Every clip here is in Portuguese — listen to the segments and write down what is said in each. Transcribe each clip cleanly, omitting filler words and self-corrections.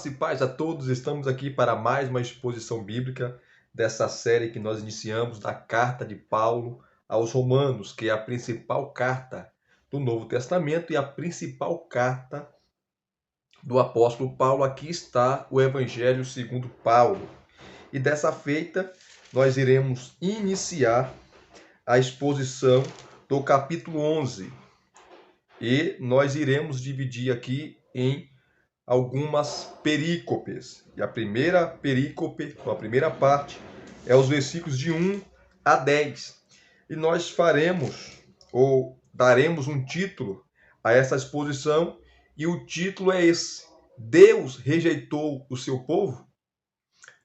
Graça e paz a todos. Estamos aqui para mais uma exposição bíblica dessa série que nós iniciamos da carta de Paulo aos Romanos, que é a principal carta do Novo Testamento e a principal carta do apóstolo Paulo. Aqui está o Evangelho segundo Paulo. E dessa feita, nós iremos iniciar a exposição do capítulo 11. E nós iremos dividir aqui em algumas perícopes. E a primeira perícope, a primeira parte, é os versículos de 1 a 10. E nós faremos, ou daremos um título a essa exposição, e o título é esse: Deus rejeitou o seu povo?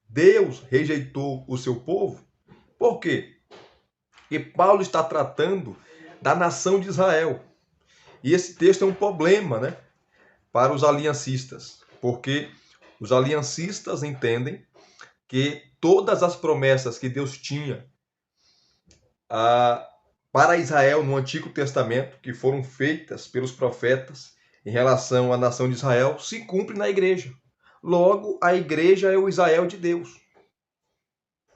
Deus rejeitou o seu povo? Por quê? Porque Paulo está tratando da nação de Israel. E esse texto é um problema, né, para os aliancistas, porque os aliancistas entendem que todas as promessas que Deus tinha para Israel no Antigo Testamento, que foram feitas pelos profetas em relação à nação de Israel, se cumprem na igreja. Logo, a igreja é o Israel de Deus,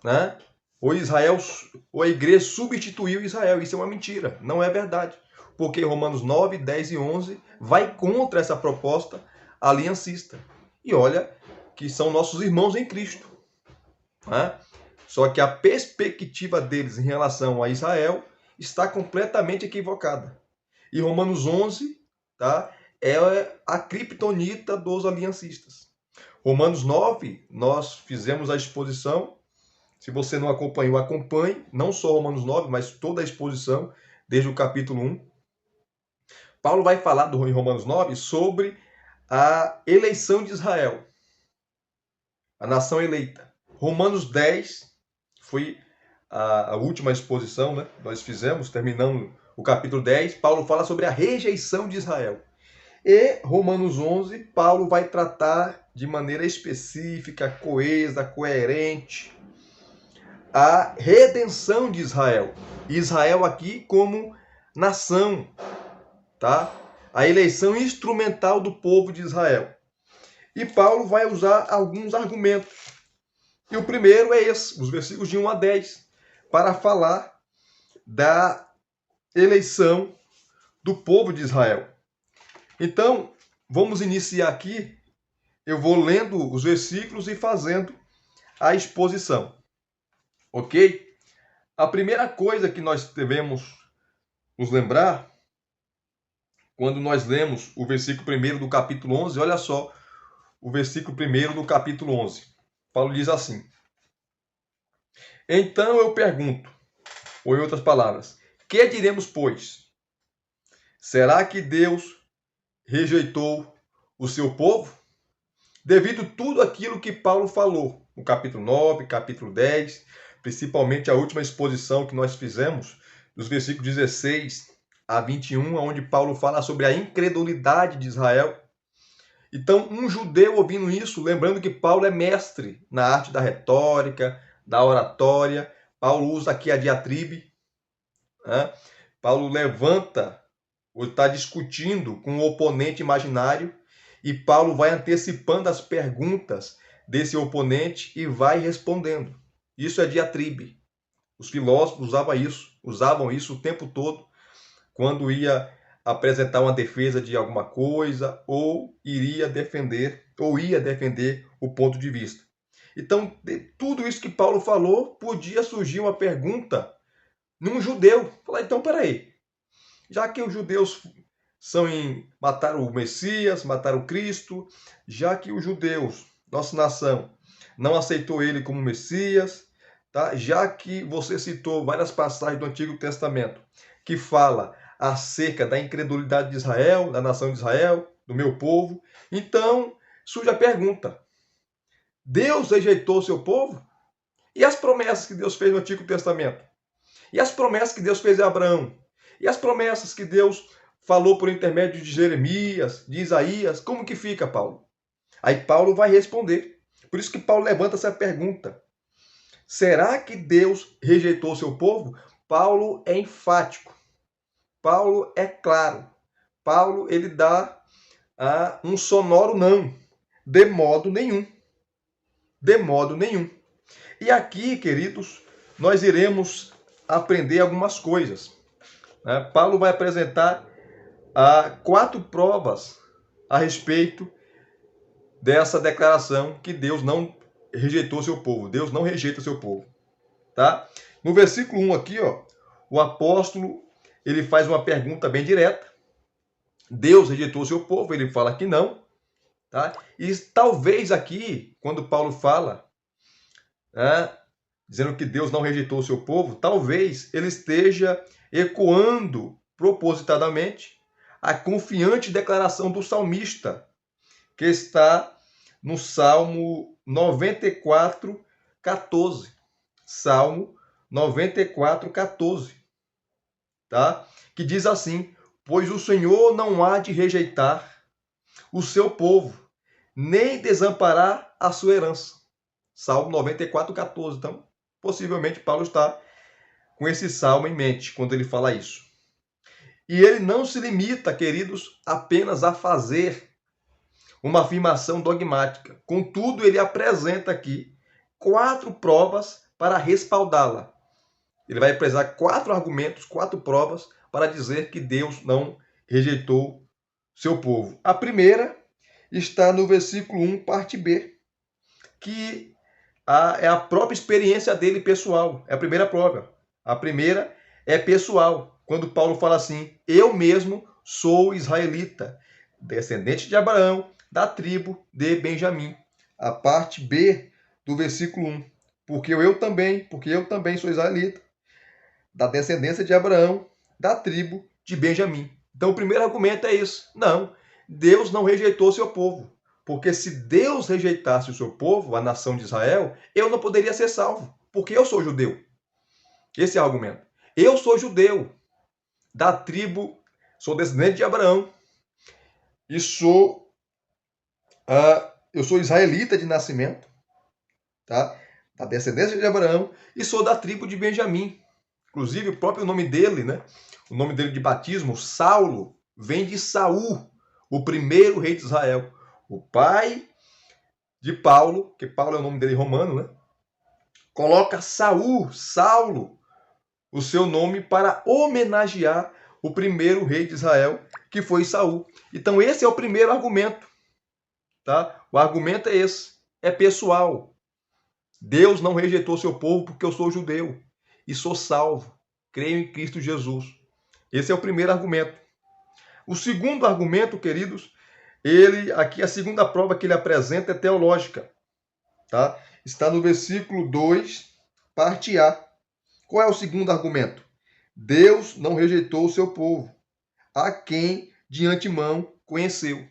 né? Ou a igreja substituiu Israel. Isso é uma mentira, não é verdade. Porque Romanos 9, 10 e 11 vai contra essa proposta aliancista. E olha que são nossos irmãos em Cristo, né? Só que a perspectiva deles em relação a Israel está completamente equivocada. E Romanos 11, tá, é a criptonita dos aliancistas. Romanos 9, nós fizemos a exposição. Se você não acompanhou, acompanhe. Não só Romanos 9, mas toda a exposição, desde o capítulo 1. Paulo vai falar em Romanos 9 sobre a eleição de Israel, a nação eleita. Romanos 10 foi a última exposição, né? Nós fizemos, terminando o capítulo 10. Paulo fala sobre a rejeição de Israel. E Romanos 11, Paulo vai tratar de maneira específica, coesa, coerente, a redenção de Israel. Israel aqui como nação, tá? A eleição instrumental do povo de Israel. E Paulo vai usar alguns argumentos. E o primeiro é esse, os versículos de 1 a 10, para falar da eleição do povo de Israel. Então, vamos iniciar aqui. Eu vou lendo os versículos e fazendo a exposição. Ok? A primeira coisa que nós devemos nos lembrar, quando nós lemos o versículo 1 do capítulo 11, olha só, o versículo 1 do capítulo 11. Paulo diz assim: Então eu pergunto, ou em outras palavras, que diremos, pois? Será que Deus rejeitou o seu povo? Devido tudo aquilo que Paulo falou no capítulo 9, capítulo 10, principalmente a última exposição que nós fizemos, dos versículos 16 a 21, onde Paulo fala sobre a incredulidade de Israel. Então, um judeu ouvindo isso, lembrando que Paulo é mestre na arte da retórica, da oratória, Paulo usa aqui a diatribe, né? Paulo levanta, ou está discutindo com o oponente imaginário, e Paulo vai antecipando as perguntas desse oponente e vai respondendo. Isso é diatribe. Os filósofos usavam isso o tempo todo, quando ia apresentar uma defesa de alguma coisa, ou ia defender o ponto de vista. Então, de tudo isso que Paulo falou, podia surgir uma pergunta num judeu. Falar, então, peraí, já que os judeus mataram o Messias, mataram o Cristo, já que os judeus, nossa nação, não aceitou ele como Messias, tá? Já que você citou várias passagens do Antigo Testamento que fala acerca da incredulidade de Israel, da nação de Israel, do meu povo, então surge a pergunta: Deus rejeitou o seu povo? E as promessas que Deus fez no Antigo Testamento? E as promessas que Deus fez a Abraão? E as promessas que Deus falou por intermédio de Jeremias, de Isaías? Como que fica, Paulo? Aí Paulo vai responder. Por isso que Paulo levanta essa pergunta: será que Deus rejeitou o seu povo? Paulo é enfático. Paulo é claro. Paulo, ele dá um sonoro não. De modo nenhum. De modo nenhum. E aqui, queridos, nós iremos aprender algumas coisas. Paulo vai apresentar 4 provas a respeito dessa declaração que Deus não rejeitou seu povo. Deus não rejeita seu povo. Tá? No versículo 1 aqui, o apóstolo ele faz uma pergunta bem direta. Deus rejeitou seu povo? Ele fala que não. Tá? E talvez aqui, quando Paulo fala, dizendo que Deus não rejeitou o seu povo, talvez ele esteja ecoando propositadamente a confiante declaração do salmista, que está no Salmo 94, 14. Salmo 94, 14. Tá? Que diz assim: pois o Senhor não há de rejeitar o seu povo, nem desamparar a sua herança. Salmo 94, 14. Então, possivelmente Paulo está com esse salmo em mente quando ele fala isso. E ele não se limita, queridos, apenas a fazer uma afirmação dogmática. Contudo, ele apresenta aqui 4 provas para respaldá-la. Ele vai apresentar 4 argumentos, 4 provas para dizer que Deus não rejeitou seu povo. A primeira está no versículo 1, parte B, que é a própria experiência dele pessoal. É a primeira prova. A primeira é pessoal. Quando Paulo fala assim: eu mesmo sou israelita, descendente de Abraão, da tribo de Benjamim. A parte B do versículo 1. Porque eu também sou israelita, da descendência de Abraão, da tribo de Benjamim. Então o primeiro argumento é isso. Não, Deus não rejeitou seu povo. Porque se Deus rejeitasse o seu povo, a nação de Israel, eu não poderia ser salvo, porque eu sou judeu. Esse é o argumento. Eu sou judeu, da tribo, sou descendente de Abraão, e eu sou israelita de nascimento, tá? Da descendência de Abraão, e sou da tribo de Benjamim. Inclusive, o próprio nome dele, o nome dele de batismo, Saulo, vem de Saul, o primeiro rei de Israel. O pai de Paulo, que Paulo é o nome dele romano, coloca Saulo, o seu nome para homenagear o primeiro rei de Israel, que foi Saul. Então esse é o primeiro argumento. Tá? O argumento é esse, é pessoal. Deus não rejeitou seu povo porque eu sou judeu e sou salvo, creio em Cristo Jesus. Esse é o primeiro argumento. O segundo argumento, queridos, aqui a segunda prova que ele apresenta é teológica. Tá? Está no versículo 2, parte A. Qual é o segundo argumento? Deus não rejeitou o seu povo, a quem de antemão conheceu.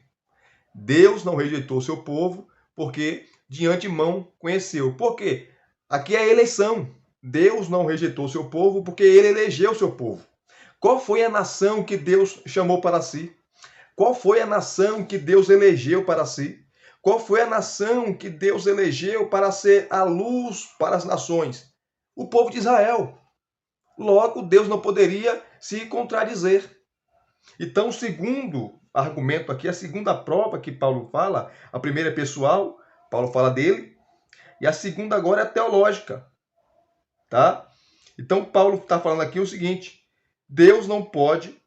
Deus não rejeitou o seu povo, porque de antemão conheceu. Por quê? Aqui é a eleição. Deus não rejeitou o seu povo, porque ele elegeu o seu povo. Qual foi a nação que Deus chamou para si? Qual foi a nação que Deus elegeu para si? Qual foi a nação que Deus elegeu para ser a luz para as nações? O povo de Israel. Logo, Deus não poderia se contradizer. Então, o segundo argumento aqui, a segunda prova que Paulo fala, a primeira é pessoal, Paulo fala dele, e a segunda agora é teológica. Tá? Então, Paulo está falando aqui o seguinte: Deus não pode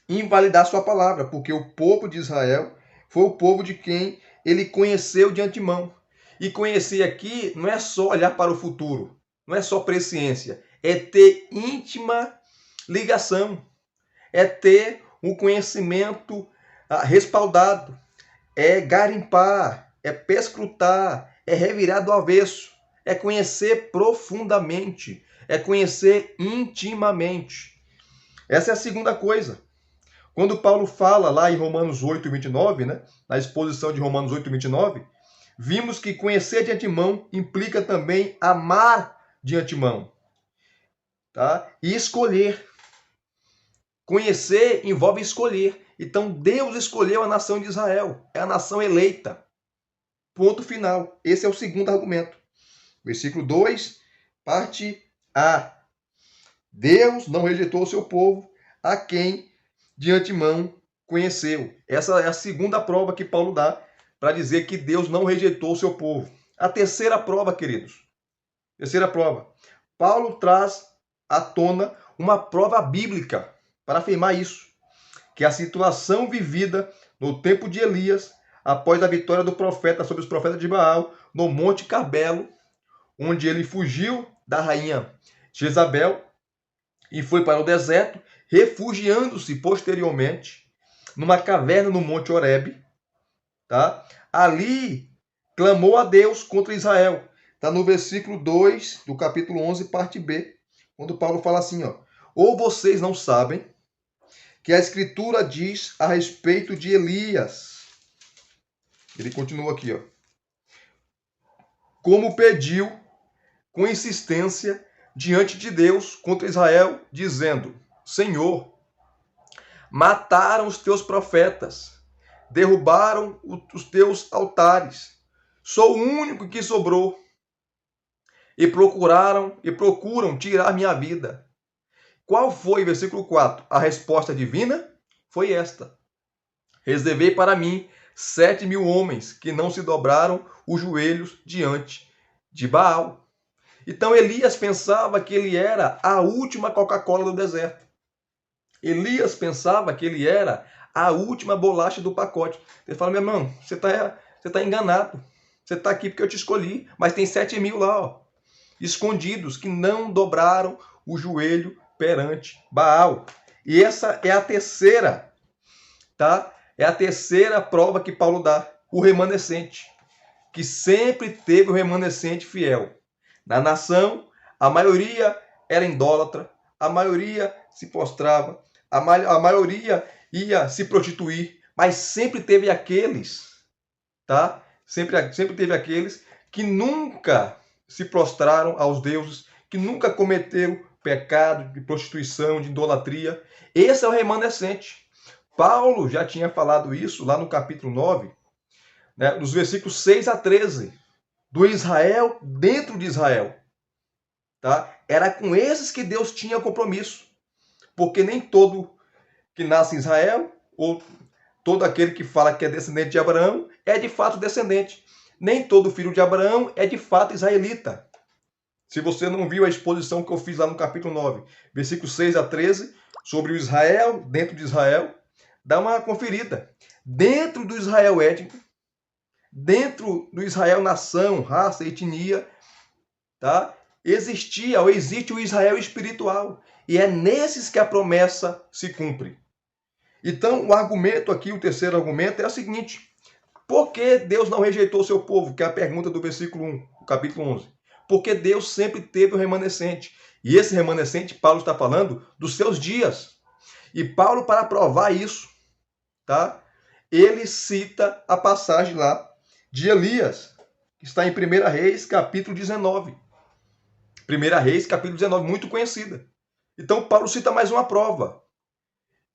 invalidar sua palavra, porque o povo de Israel foi o povo de quem ele conheceu de antemão. E conhecer aqui não é só olhar para o futuro, não é só presciência, é ter íntima ligação, é ter um conhecimento respaldado, é garimpar, é perscrutar, é revirar do avesso, é conhecer profundamente, é conhecer intimamente. Essa é a segunda coisa. Quando Paulo fala lá em Romanos 8, 29, na exposição de Romanos 8, 29, vimos que conhecer de antemão implica também amar de antemão. Tá? E escolher. Conhecer envolve escolher. Então Deus escolheu a nação de Israel. É a nação eleita. Ponto final. Esse é o segundo argumento. Versículo 2, parte A. Deus não rejeitou o seu povo, a quem de antemão conheceu. Essa é a segunda prova que Paulo dá para dizer que Deus não rejeitou o seu povo. A terceira prova, queridos. Terceira prova. Paulo traz à tona uma prova bíblica para afirmar isso, que a situação vivida no tempo de Elias, após a vitória do profeta sobre os profetas de Baal, no Monte Carmelo, onde ele fugiu da rainha Jezabel e foi para o deserto, refugiando-se posteriormente numa caverna no Monte Horebe, tá? Ali clamou a Deus contra Israel. Está no versículo 2 do capítulo 11, parte B, quando Paulo fala assim, ó: ou vocês não sabem que a Escritura diz a respeito de Elias. Ele continua aqui, ó. Como pediu com insistência diante de Deus contra Israel, dizendo: Senhor, mataram os teus profetas, derrubaram os teus altares. Sou o único que sobrou. E procuram tirar minha vida. Qual foi, versículo 4, a resposta divina? Foi esta: reservei para mim 7.000 homens que não se dobraram os joelhos diante de Baal. Então Elias pensava que ele era a última Coca-Cola do deserto. Elias pensava que ele era a última bolacha do pacote. Ele fala: meu irmão, você está enganado. Você está aqui porque eu te escolhi, mas tem 7.000 lá, ó, escondidos, que não dobraram o joelho perante Baal. E essa é a terceira, tá? É a terceira prova que Paulo dá, o remanescente, que sempre teve o remanescente fiel. Na nação, a maioria era idólatra, a maioria se prostrava, a maioria ia se prostituir, mas sempre teve aqueles, tá? Sempre teve aqueles que nunca se prostraram aos deuses, que nunca cometeram pecado de prostituição, de idolatria. Esse é o remanescente. Paulo já tinha falado isso lá no capítulo 9, né, nos versículos 6 a 13, do Israel dentro de Israel. Tá? Era com esses que Deus tinha compromisso, porque nem todo que nasce em Israel, ou todo aquele que fala que é descendente de Abraão, é de fato descendente. Nem todo filho de Abraão é de fato israelita. Se você não viu a exposição que eu fiz lá no capítulo 9, versículos 6 a 13, sobre o Israel dentro de Israel, dá uma conferida. Dentro do Israel étnico, dentro do Israel nação, raça, etnia, tá? Existia ou existe o Israel espiritual. E é nesses que a promessa se cumpre. Então, o argumento aqui, o terceiro argumento, é o seguinte: por que Deus não rejeitou o seu povo? Que é a pergunta do versículo 1, do capítulo 11. Porque Deus sempre teve o remanescente. E esse remanescente, Paulo está falando dos seus dias. E Paulo, para provar isso, tá? Ele cita a passagem lá de Elias, que está em 1 Reis, capítulo 19. 1 Reis, capítulo 19, muito conhecida. Então, Paulo cita mais uma prova.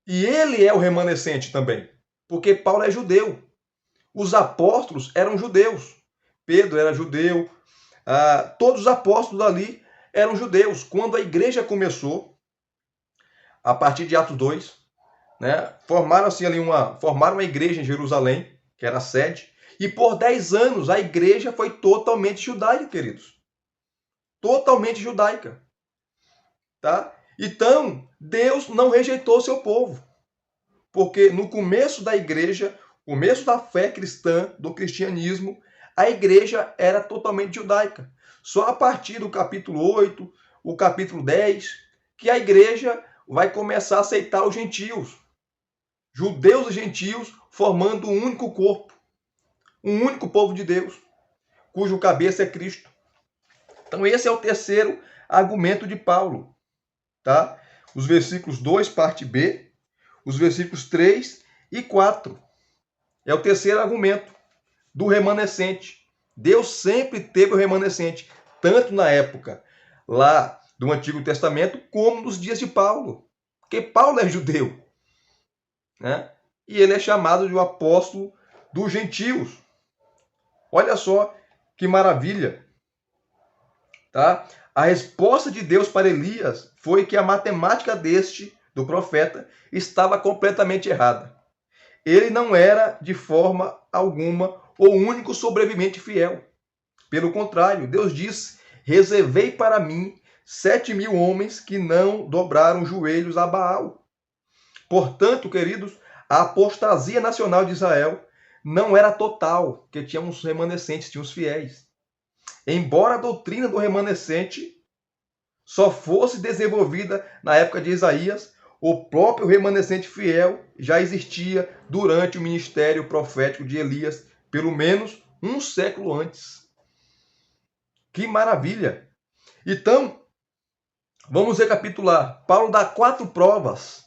E ele é o remanescente também, porque Paulo é judeu. Os apóstolos eram judeus. Pedro era judeu. Todos os apóstolos ali eram judeus. Quando a igreja começou, a partir de Atos 2, né, formaram uma igreja em Jerusalém, que era a sede, e por 10 anos a igreja foi totalmente judaica, queridos. Totalmente judaica. Tá? Então, Deus não rejeitou seu povo. Porque no começo da igreja, começo da fé cristã, do cristianismo, a igreja era totalmente judaica. Só a partir do capítulo 8, o capítulo 10, que a igreja vai começar a aceitar os gentios. Judeus e gentios formando um único corpo. Um único povo de Deus, cujo cabeça é Cristo. Então esse é o terceiro argumento de Paulo. Tá? Os versículos 2, parte B, os versículos 3 e 4. É o terceiro argumento do remanescente. Deus sempre teve o remanescente, tanto na época lá do Antigo Testamento, como nos dias de Paulo. Porque Paulo é judeu, né? E ele é chamado de o apóstolo dos gentios. Olha só que maravilha. Tá? A resposta de Deus para Elias foi que a matemática do profeta, estava completamente errada. Ele não era, de forma alguma, o único sobrevivente fiel. Pelo contrário, Deus disse: reservei para mim 7.000 homens que não dobraram joelhos a Baal. Portanto, queridos, a apostasia nacional de Israel não era total, porque tinha uns remanescentes, tinha uns fiéis. Embora a doutrina do remanescente só fosse desenvolvida na época de Isaías, o próprio remanescente fiel já existia durante o ministério profético de Elias, pelo menos um século antes. Que maravilha! Então, vamos recapitular. Paulo dá 4 provas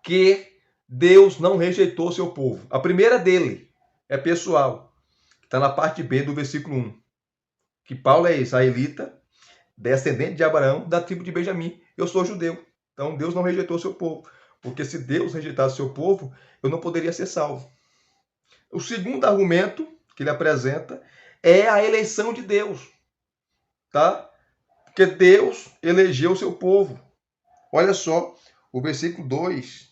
que Deus não rejeitou seu povo. A primeira dele é pessoal, que está na parte B do versículo 1. Que Paulo é israelita, descendente de Abraão, da tribo de Benjamim. Eu sou judeu. Então Deus não rejeitou seu povo. Porque se Deus rejeitasse seu povo, eu não poderia ser salvo. O segundo argumento que ele apresenta é a eleição de Deus. Tá? Porque Deus elegeu o seu povo. Olha só, o versículo 2,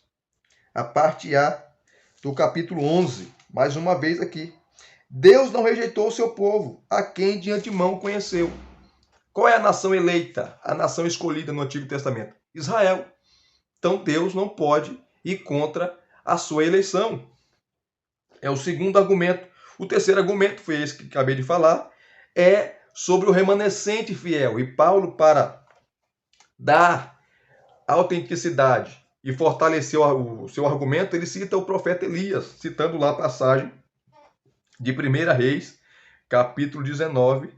a parte A do capítulo 11, mais uma vez aqui. Deus não rejeitou o seu povo, a quem de antemão conheceu. Qual é a nação eleita, a nação escolhida no Antigo Testamento? Israel. Então Deus não pode ir contra a sua eleição. É o segundo argumento. O terceiro argumento, foi esse que acabei de falar, é sobre o remanescente fiel. E Paulo, para dar autenticidade e fortalecer o seu argumento, ele cita o profeta Elias, citando lá a passagem de 1 Reis, capítulo 19,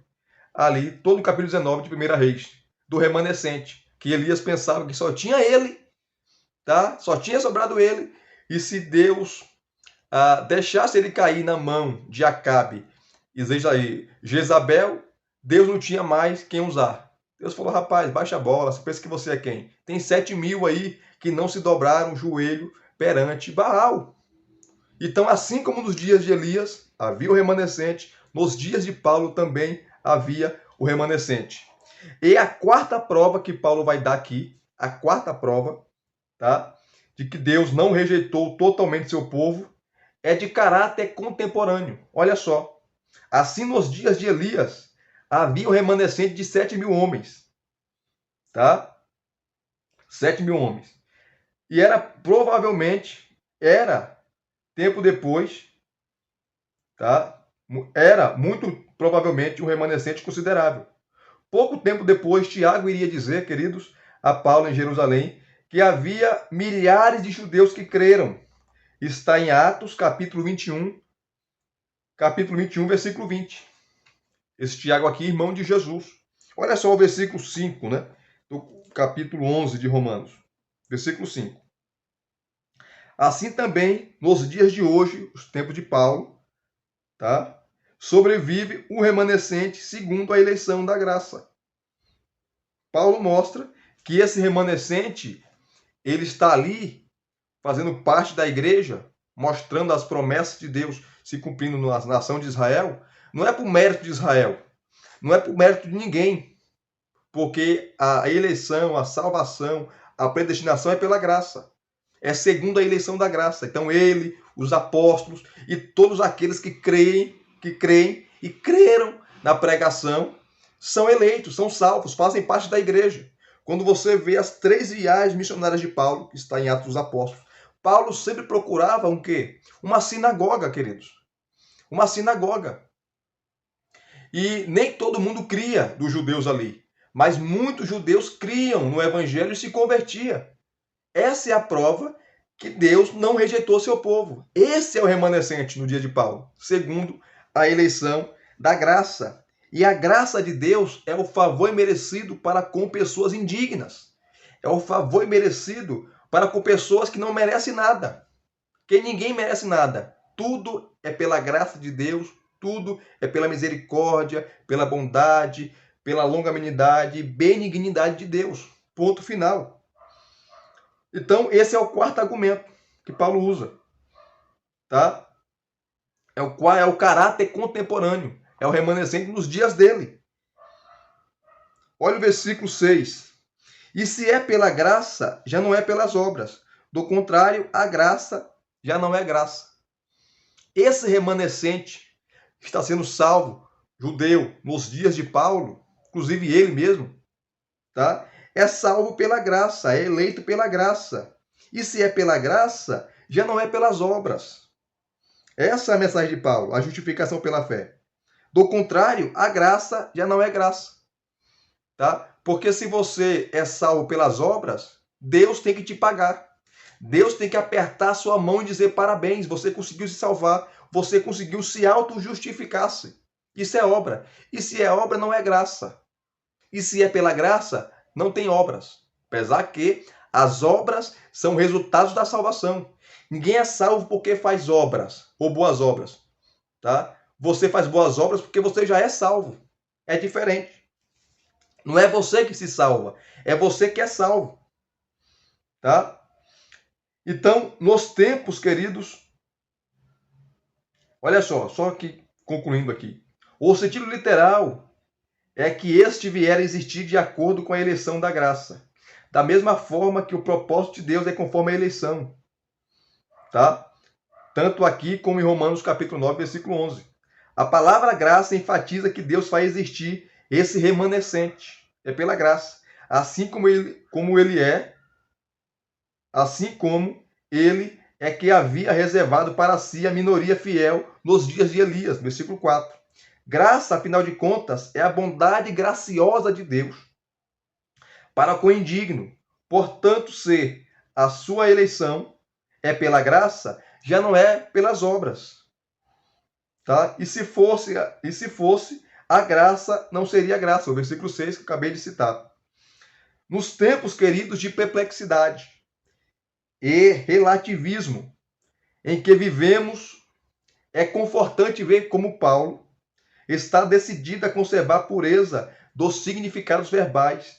ali, todo o capítulo 19 de 1 Reis, do remanescente, que Elias pensava que só tinha ele, tá? Só tinha sobrado ele, e se Deus deixasse ele cair na mão de Acabe e Jezabel, Deus não tinha mais quem usar. Deus falou: rapaz, baixa a bola, você pensa que você é quem? Tem 7.000 aí que não se dobraram o joelho perante Baal. Então, assim como nos dias de Elias havia o remanescente, nos dias de Paulo também havia o remanescente. E a quarta prova que Paulo vai dar aqui, a quarta prova, tá, de que Deus não rejeitou totalmente seu povo, é de caráter contemporâneo. Olha só. Assim, nos dias de Elias, havia um remanescente de 7.000 homens. Tá? 7.000 homens. E tempo depois, tá? Era muito provavelmente um remanescente considerável. Pouco tempo depois, Tiago iria dizer, queridos, a Paulo em Jerusalém, que havia milhares de judeus que creram. Está em Atos, capítulo 21, versículo 20. Esse Tiago aqui, irmão de Jesus. Olha só o versículo 5, né, do capítulo 11 de Romanos. Versículo 5. Assim também, nos dias de hoje, os tempos de Paulo, tá, sobrevive o remanescente segundo a eleição da graça. Paulo mostra que esse remanescente, ele está ali, fazendo parte da igreja, mostrando as promessas de Deus se cumprindo na nação de Israel, não é por mérito de Israel, não é por mérito de ninguém, porque a eleição, a salvação, a predestinação é pela graça. É segundo a eleição da graça. Então ele, os apóstolos e todos aqueles que creem e creram na pregação são eleitos, são salvos, fazem parte da igreja. Quando você vê as 3 viagens missionárias de Paulo, que está em Atos dos Apóstolos, Paulo sempre procurava um quê? Uma sinagoga, queridos. Uma sinagoga. E nem todo mundo cria dos judeus ali, mas muitos judeus criam no evangelho e se convertia. Essa é a prova que Deus não rejeitou seu povo. Esse é o remanescente no dia de Paulo, segundo a eleição da graça. E a graça de Deus é o favor imerecido para com pessoas indignas. É o favor imerecido para com pessoas que não merecem nada. Porque ninguém merece nada. Tudo é pela graça de Deus, tudo é pela misericórdia, pela bondade, pela longanimidade e benignidade de Deus. Ponto final. Então, esse é o quarto argumento que Paulo usa. Tá? É o caráter contemporâneo. É o remanescente nos dias dele. Olha o versículo 6. E se é pela graça, já não é pelas obras. Do contrário, a graça já não é graça. Esse remanescente está sendo salvo, judeu, nos dias de Paulo, inclusive ele mesmo, tá? É salvo pela graça, é eleito pela graça. E se é pela graça, já não é pelas obras. Essa é a mensagem de Paulo, a justificação pela fé. Do contrário, a graça já não é graça, tá? Porque se você é salvo pelas obras, Deus tem que te pagar. Deus tem que apertar a sua mão e dizer parabéns, você conseguiu se salvar, você conseguiu se auto-justificar-se. Isso é obra. E se é obra, não é graça. E se é pela graça, não tem obras. Apesar que as obras são resultados da salvação. Ninguém é salvo porque faz obras ou boas obras, tá? Você faz boas obras porque você já é salvo. É diferente. Não é você que se salva, é você que é salvo, tá? Então, nos tempos, queridos, olha só aqui, concluindo aqui. O sentido literal é que este vier a existir de acordo com a eleição da graça. Da mesma forma que o propósito de Deus é conforme a eleição, tá? Tanto aqui como em Romanos capítulo 9, versículo 11. A palavra graça enfatiza que Deus faz existir esse remanescente. É pela graça. Assim como ele é que havia reservado para si a minoria fiel nos dias de Elias. Versículo 4. Graça, afinal de contas, é a bondade graciosa de Deus para com o indigno. Portanto, se a sua eleição é pela graça, já não é pelas obras. Tá? E se fosse, a graça não seria graça. O versículo 6 que eu acabei de citar. Nos tempos, queridos, de perplexidade e relativismo em que vivemos, é confortante ver como Paulo está decidido a conservar a pureza dos significados verbais.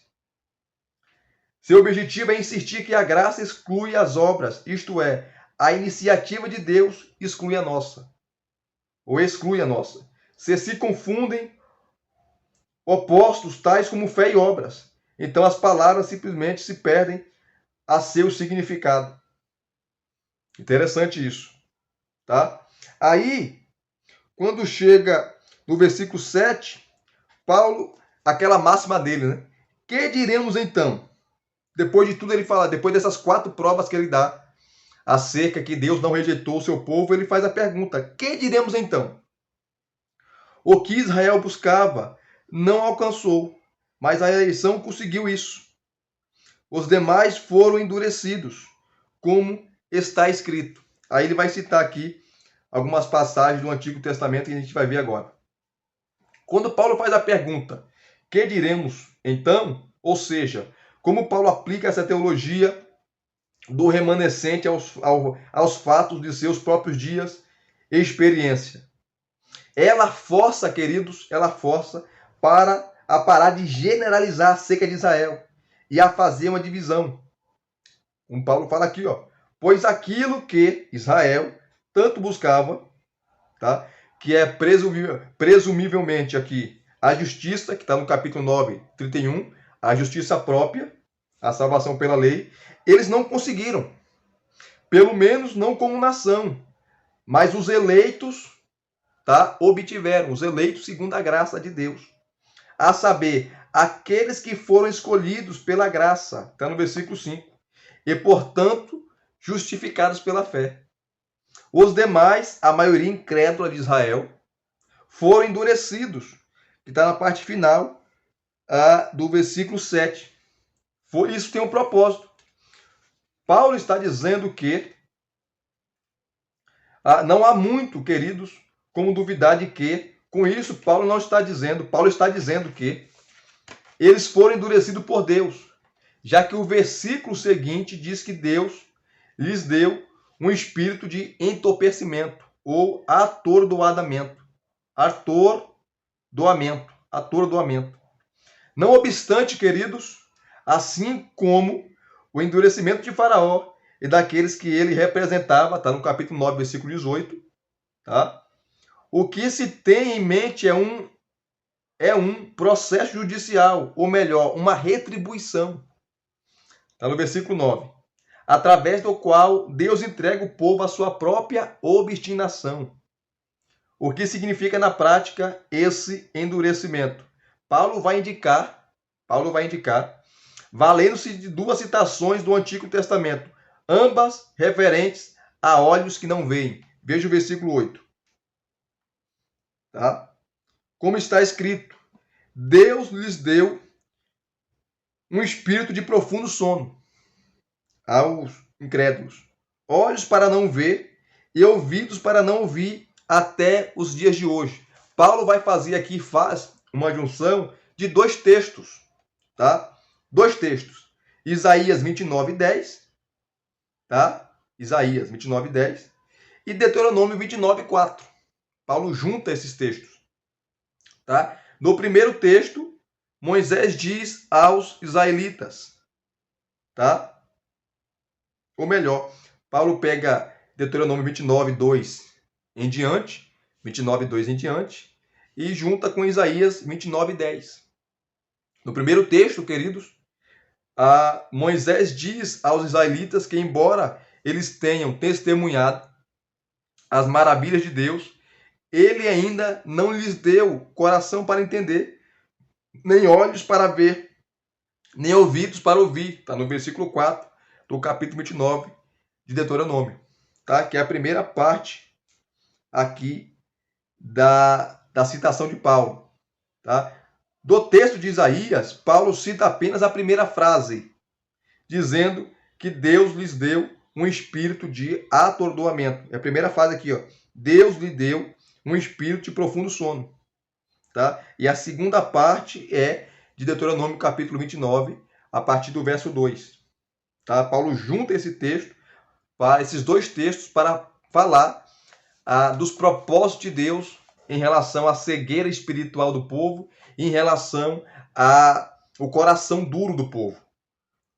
Seu objetivo é insistir que a graça exclui as obras, isto é, a iniciativa de Deus exclui a nossa, ou exclui a nossa. Se confundem opostos tais como fé e obras, então as palavras simplesmente se perdem a seu significado. Interessante isso, tá? Aí, quando chega no versículo 7, Paulo, aquela máxima dele, né? Que diremos então? Depois de tudo ele fala, depois dessas 4 provas que ele dá acerca que Deus não rejeitou o seu povo, ele faz a pergunta: que diremos então? O que Israel buscava não alcançou, mas a eleição conseguiu isso. Os demais foram endurecidos, como está escrito. Aí ele vai citar aqui algumas passagens do Antigo Testamento que a gente vai ver agora. Quando Paulo faz a pergunta, que diremos então? Ou seja, como Paulo aplica essa teologia do remanescente aos fatos de seus próprios dias e experiência. Ela força, queridos, para a parar de generalizar acerca de Israel e a fazer uma divisão. Como Paulo fala aqui, ó, pois aquilo que Israel tanto buscava, tá? Que é presumivelmente aqui a justiça, que está no capítulo 9, 31, a justiça própria, a salvação pela lei, eles não conseguiram. Pelo menos não como nação. Mas os eleitos, tá, obtiveram, os eleitos segundo a graça de Deus. A saber, aqueles que foram escolhidos pela graça, está no versículo 5. E, portanto, justificados pela fé. Os demais, a maioria incrédula de Israel, foram endurecidos, que está na parte final do versículo 7. Isso tem um propósito. Paulo está dizendo que não há muito, queridos, como duvidar de que, com isso, Paulo está dizendo que eles foram endurecidos por Deus, já que o versículo seguinte diz que Deus lhes deu um espírito de entorpecimento ou atordoamento. Não obstante, queridos, assim como o endurecimento de Faraó e daqueles que ele representava, está no capítulo 9, versículo 18, tá? O que se tem em mente é um processo judicial, ou melhor, uma retribuição. Está no versículo 9. Através do qual Deus entrega o povo à sua própria obstinação. O que significa na prática esse endurecimento? Paulo vai indicar, valendo-se de duas citações do Antigo Testamento, ambas referentes a olhos que não veem. Veja o versículo 8. Tá? Como está escrito, Deus lhes deu um espírito de profundo sono aos incrédulos, olhos para não ver e ouvidos para não ouvir até os dias de hoje. Paulo vai fazer aqui, faz uma junção de dois textos, tá? Dois textos. Isaías 29:10, tá? Isaías 29:10 e Deuteronômio 29:4. Paulo junta esses textos, tá? No primeiro texto, Moisés diz aos israelitas, tá? Ou melhor, Paulo pega Deuteronômio 29:2 em diante, 29:2 em diante, e junta com Isaías 29:10. No primeiro texto, queridos, Moisés diz aos israelitas que, embora eles tenham testemunhado as maravilhas de Deus, ele ainda não lhes deu coração para entender, nem olhos para ver, nem ouvidos para ouvir. Está no versículo 4 do capítulo 29 de Deuteronômio, tá? Que é a primeira parte aqui da citação de Paulo. Tá? Do texto de Isaías, Paulo cita apenas a primeira frase, dizendo que Deus lhes deu um espírito de atordoamento. É a primeira frase aqui, ó. Deus lhe deu um espírito de profundo sono. Tá? E a segunda parte é de Deuteronômio capítulo 29, a partir do verso 2. Tá? Paulo junta esse texto, esses dois textos, para falar dos propósitos de Deus em relação à cegueira espiritual do povo, em relação ao coração duro do povo.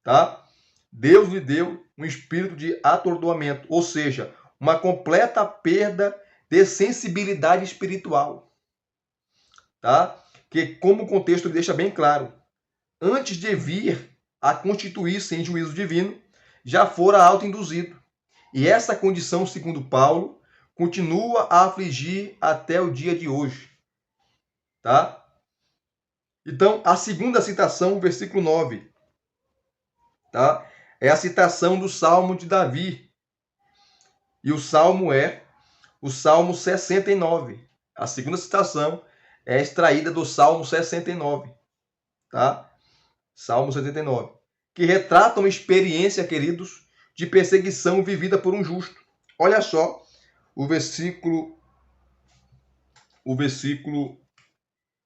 Tá? Deus lhe deu um espírito de atordoamento, ou seja, uma completa perda de sensibilidade espiritual. Tá? Que, como o contexto deixa bem claro, antes de vir a constituir-se em juízo divino, já fora autoinduzido. E essa condição, segundo Paulo, continua a afligir até o dia de hoje. Tá? Então, a segunda citação, versículo 9, tá? É a citação do Salmo de Davi. E o Salmo é o Salmo 69. A segunda citação é extraída do Salmo 69. Tá? Salmo 79. Que retrata uma experiência, queridos, de perseguição vivida por um justo. Olha só o versículo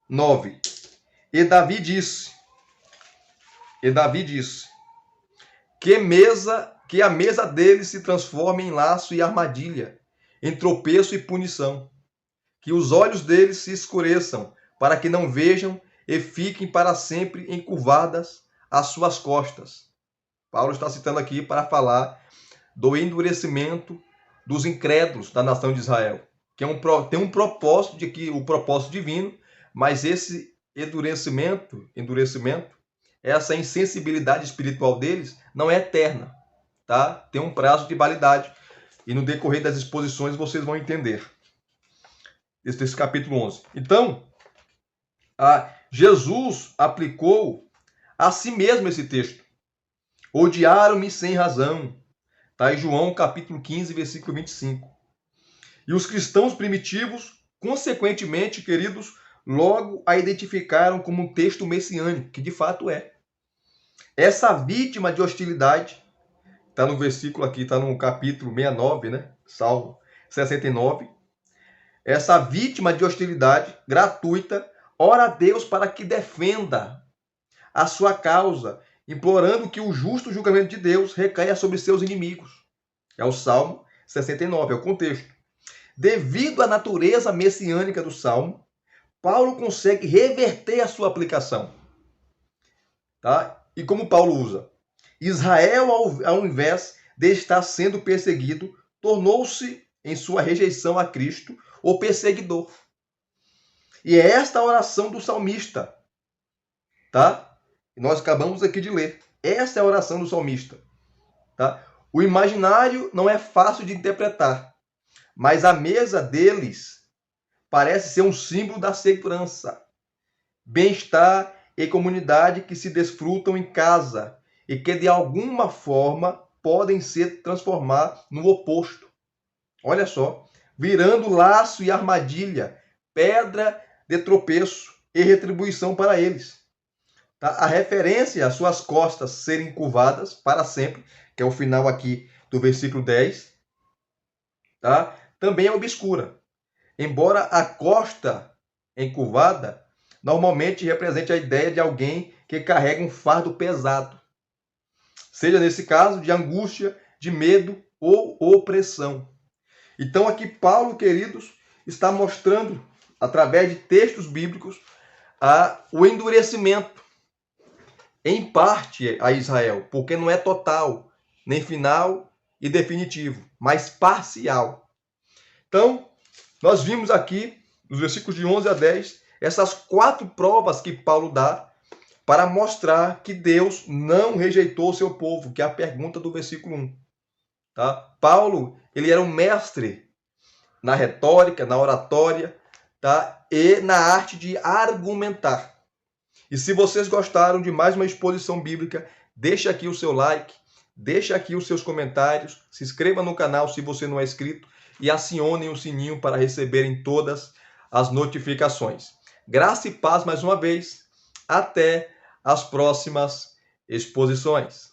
9. E Davi disse, que a mesa dele se transforme em laço e armadilha, em tropeço e punição. Que os olhos deles se escureçam, para que não vejam e fiquem para sempre encurvadas as suas costas. Paulo está citando aqui para falar do endurecimento dos incrédulos da nação de Israel, que tem um propósito, o propósito divino, mas esse endurecimento, essa insensibilidade espiritual deles não é eterna, tá? Tem um prazo de validade, e no decorrer das exposições vocês vão entender. Esse capítulo 11. Então, Jesus aplicou a si mesmo esse texto. Odiaram-me sem razão. Está em João capítulo 15, versículo 25. E os cristãos primitivos, consequentemente, queridos, logo a identificaram como um texto messiânico, que de fato é. Essa vítima de hostilidade, está no versículo aqui, está no capítulo 69, né? Salmo 69. Essa vítima de hostilidade gratuita ora a Deus para que defenda a sua causa, implorando que o justo julgamento de Deus recaia sobre seus inimigos. É o Salmo 69, é o contexto. Devido à natureza messiânica do Salmo, Paulo consegue reverter a sua aplicação. Tá? E como Paulo usa? Israel, ao invés de estar sendo perseguido, tornou-se, em sua rejeição a Cristo, o perseguidor. E é esta a oração do salmista. Tá? Nós acabamos aqui de ler. Essa é a oração do salmista. Tá? O imaginário não é fácil de interpretar, mas a mesa deles parece ser um símbolo da segurança, bem-estar e comunidade que se desfrutam em casa e que de alguma forma podem se transformar no oposto. Olha só, virando laço e armadilha, pedra de tropeço e retribuição para eles. Tá? A referência às suas costas serem curvadas para sempre, que é o final aqui do versículo 10, tá? Também é obscura. Embora a costa encurvada normalmente represente a ideia de alguém que carrega um fardo pesado, seja nesse caso de angústia, de medo ou opressão. Então aqui Paulo, queridos, está mostrando, através de textos bíblicos, o endurecimento, em parte, a Israel, porque não é total, nem final e definitivo, mas parcial. Então, nós vimos aqui, nos versículos de 11 a 10, essas 4 provas que Paulo dá para mostrar que Deus não rejeitou o seu povo, que é a pergunta do versículo 1. Tá? Paulo, ele era um mestre na retórica, na oratória, tá? E na arte de argumentar. E se vocês gostaram de mais uma exposição bíblica, deixa aqui o seu like, deixa aqui os seus comentários, se inscreva no canal se você não é inscrito e acionem o sininho para receberem todas as notificações. Graça e paz mais uma vez. Até as próximas exposições.